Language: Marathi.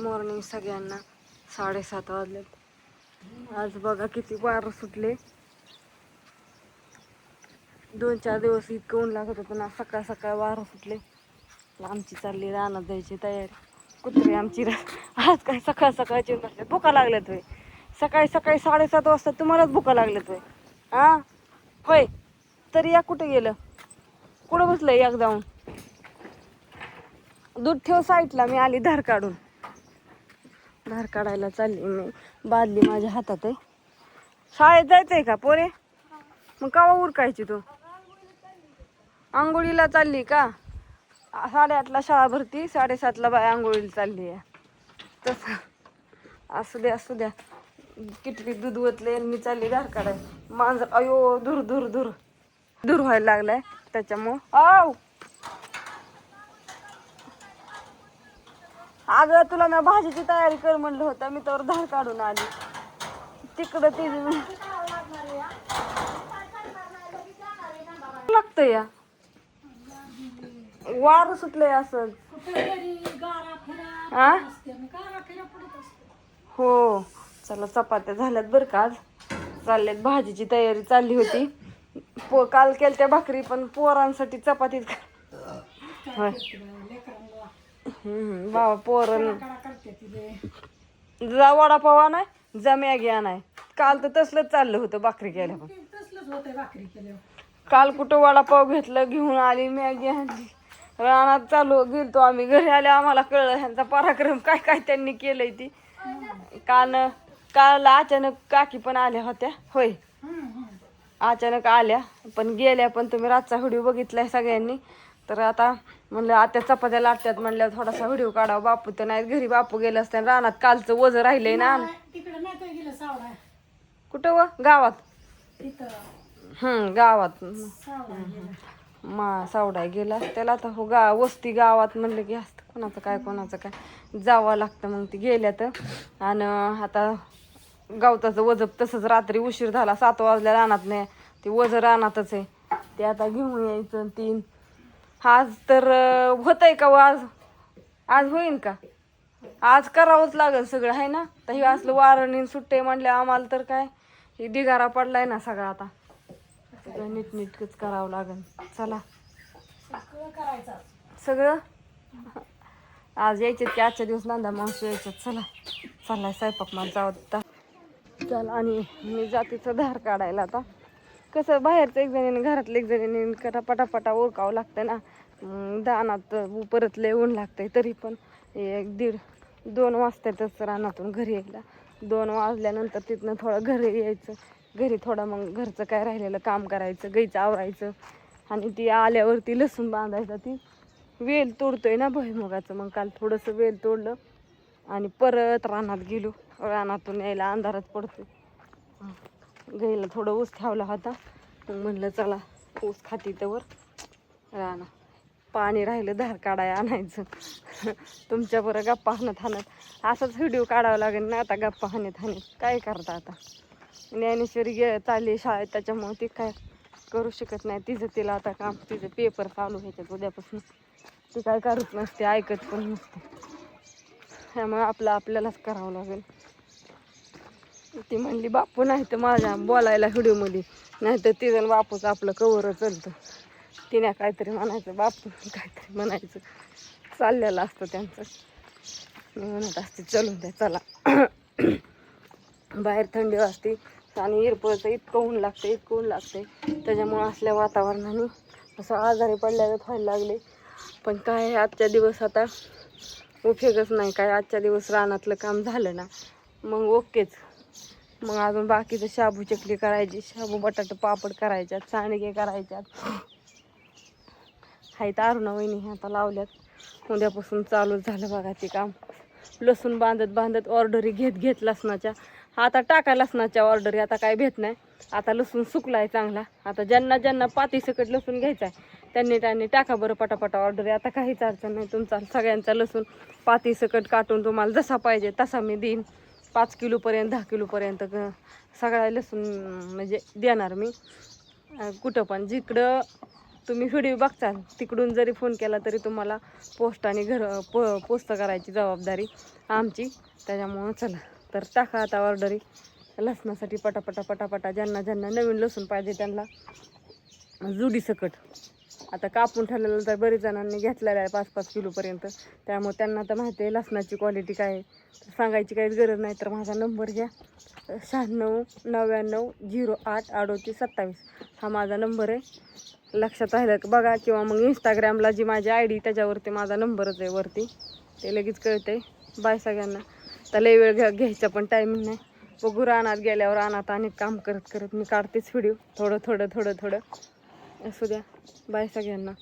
मॉर्निंग सगळ्यांना. 7:30 वाजलेत. आज बघा किती वारं सुटले. 2-4 दिवस इतकं ऊन लागत होतं ना, सकाळ सकाळ वारं सुटले. आमची चालली रानात जायची तयारी. कुत्री आमची आज काय सकाळ सकाळची बसले. भुका लागल्यात होय सकाळी सकाळी 7:30 वाजता. तुम्हालाच भुका लागल्यात होय? हा होय. तरी या कुठे गेलं? कुठं बसलंय एक जाऊन? दूध ठेव साईटला. मी आली धार काढून. धार काढायला चालली मी. बादली माझ्या हातात आहे. शाळेत जायचंय का पोरे? मग केव्हा उरकायची तू? आंघोळीला चालली का? 8:30ला शाळा भरती, 7:30ला बाय आंघोळीला चालली आहे. तसं असू द्या असू द्या. किटलीत दूध ओतले मी चालली धार काढाय. मांजर अयो धुर धुर धुर धुर व्हायला लागलाय त्याच्यामुळं. आव अगं तुला मी भाजीची तयारी कर म्हणलं होतं. मी तर धार काढून आली. तिकडं ती लागतं या वार सुटलंय असं. हा हो. चला चपात्या झाल्यात बरं का. आज चालल्यात भाजीची तयारी चालली होती. काल केलत्या भाकरी पण पोरांसाठी चपातीच. होय बाबा पोरण जा वडापाव आणाय, जा मॅगी आणाय. काल तर तसलंच चाललं होतं भाकरी केल्या. पण काल कुठं वडापाव घेतलं, घेऊन आली मॅगी आणली. रानात चालू गेलतो आम्ही. घरी आले आम्हाला कळलं ह्यांचा पराक्रम काय काय त्यांनी केलंय. ती काल अचानक काकी पण आल्या होत्या. होय अचानक आल्या पण गेल्या. पण तुम्ही रातचा व्हिडिओ बघितलाय सगळ्यांनी. तर आता म्हणलं आता चपात्या लाटतात म्हणल्यावर थोडासा व्हिडिओ काढावा. बापू तर नाही घरी. बापू गेलं असतं रानात. कालचं वजन राहिलंय ना. कुठं व गावात? गावात सावडाय गेला त्याला. आता हो वस्ती गावात म्हणलं की असतं कोणाचं काय जावं लागतं. मग ती गेल्या तर. आणि आता गवताचं वजप तसंच रात्री उशीर झाला 7 वाजल्या रानात नाही. ते वज रानातच आहे. ते आता घेऊन यायचं. 3 आज तर होतंय का? आज होईन का? आज करावंच लागेल सगळं आहे ना. तर हे असलं वारणी सुट्टे म्हणले आम्हाला तर काय हे ढिगारा पडलाय ना सगळं. आता सगळं नीटनीटकच करावं लागेल. चला सगळं आज यायचे की आजच्या दिवस नांदा माणसं यायच्यात. चला चाललाय स्वयंपाक मला जावं. चला आणि मी जातीचं धार काढायला. आता कसं बाहेरचं एक जणीने घरातलं एक जणीने करा पटापटा ओळखावं लागतं ना. दानात परत लय ऊन लागतंय. तरी पण 1-1:30-2 वाजतातच रानातून घरी यायला. 2 वाजल्यानंतर तिथनं थोडं घरी यायचं. घरी थोडं मग घरचं काय राहिलेलं काम करायचं, गाईचं आवरायचं. आणि ती आल्यावरती लसूण बांधायचा. ती वेल तोडतोय ना भुईमुगाचं. मग काल थोडंसं वेल तोडलं आणि परत रानात गेलो. रानातून यायला अंधारच पडतो. गाईला थोडं ऊस ठेवला होता. मग म्हणलं चला ऊस खाती तवर राना पाणी राहिलं धार काढाय आणायचं. तुमच्या बरं गप्पा हाणत असंच व्हिडिओ काढावं लागेल ना. आता गप्पा हाणत काय करता. आता ज्ञानेश्वरी चालली शाळेत त्याच्यामुळे ती काय करू शकत नाही. तिला आता काम तिचं पेपर चालू ह्याच्यात उद्यापासून. ती काय करत नसते, ऐकत पण नसते. त्यामुळे आपल्यालाच करावं लागेल. ती म्हणली बापू नाही तर माझ्या बोलायला व्हिडिओमध्ये, नाही तर तिथं बापूच आपलं कवर चलतं. तिने काहीतरी म्हणायचं, बापू काहीतरी म्हणायचं चाललेलं असतं त्यांचं. मी म्हणत असते चलून द्या चला. बाहेर थंडी वाजते आणि इरपळचं इतकं ऊन लागते त्याच्यामुळं असल्या वातावरणाने असं आजारी पडल्यागत व्हायला लागले. पण काय आजच्या दिवस आता उपयोगच नाही काय. आजच्या दिवस रानातलं काम झालं ना मग ओकेच. मग अजून बाकीचं शाबू चकली करायची, शाबू बटाटे पापड करायच्यात, सांडगे करायच्यात. हाय अरुणा वहिनी आता लावल्यात. उद्यापासून चालूच झालं बघा ते काम. लसूण बांधत ऑर्डरी घेत लसणाच्या. आता टाका लसणाच्या ऑर्डरी. आता काय भेट नाही. आता लसूण सुकलाय चांगला. आता ज्यांना पातीसकट लसूण घ्यायचा आहे त्यांनी टाका बरं पटापटा ऑर्डरी. आता काहीच अडचण नाही. तुमचा सगळ्यांचा लसूण पातीसकट काटून तुम्हाला जसा पाहिजे तसा मी देईन. 5 किलोपर्यंत 10 किलोपर्यंत सगळा लसूण म्हणजे देणार मी. कुठं पण जिकडं तुम्ही व्हिडिओ बघचाल तिकडून जरी फोन केला तरी तुम्हाला पोस्टाने पोस्ट करायची जबाबदारी आमची. त्याच्यामुळं चला तर टाका आता ऑर्डरी लसणासाठी पटापटा पटापटा. ज्यांना ज्यांना नवीन लसूण पाहिजे त्यांना जुडी सकट. आता कापून ठेवलेलं तर बरेच जणांनी घेतलेलं आहे 5-5 किलोपर्यंत. त्यामुळे त्यांना तर माहिती आहे लसणाची क्वालिटी काय आहे. सांगायची काहीच गरज नाही. तर माझा नंबर घ्या 9699083827 हा माझा नंबर आहे. लक्षात राहिलं बघा. किंवा मग इंस्टाग्रामला जी माझी ID त्याच्यावरती माझा नंबरच आहे वरती. ते लगेच कळते. बाय सगळ्यांना. तर लई वेळ घ्यायचा पण टायमिंग नाही. बघू रानात गेल्यावर रानात अनेक काम करत करत मी काढतेच व्हिडिओ. थोडं असू द्या. बाय सगळ्यांना.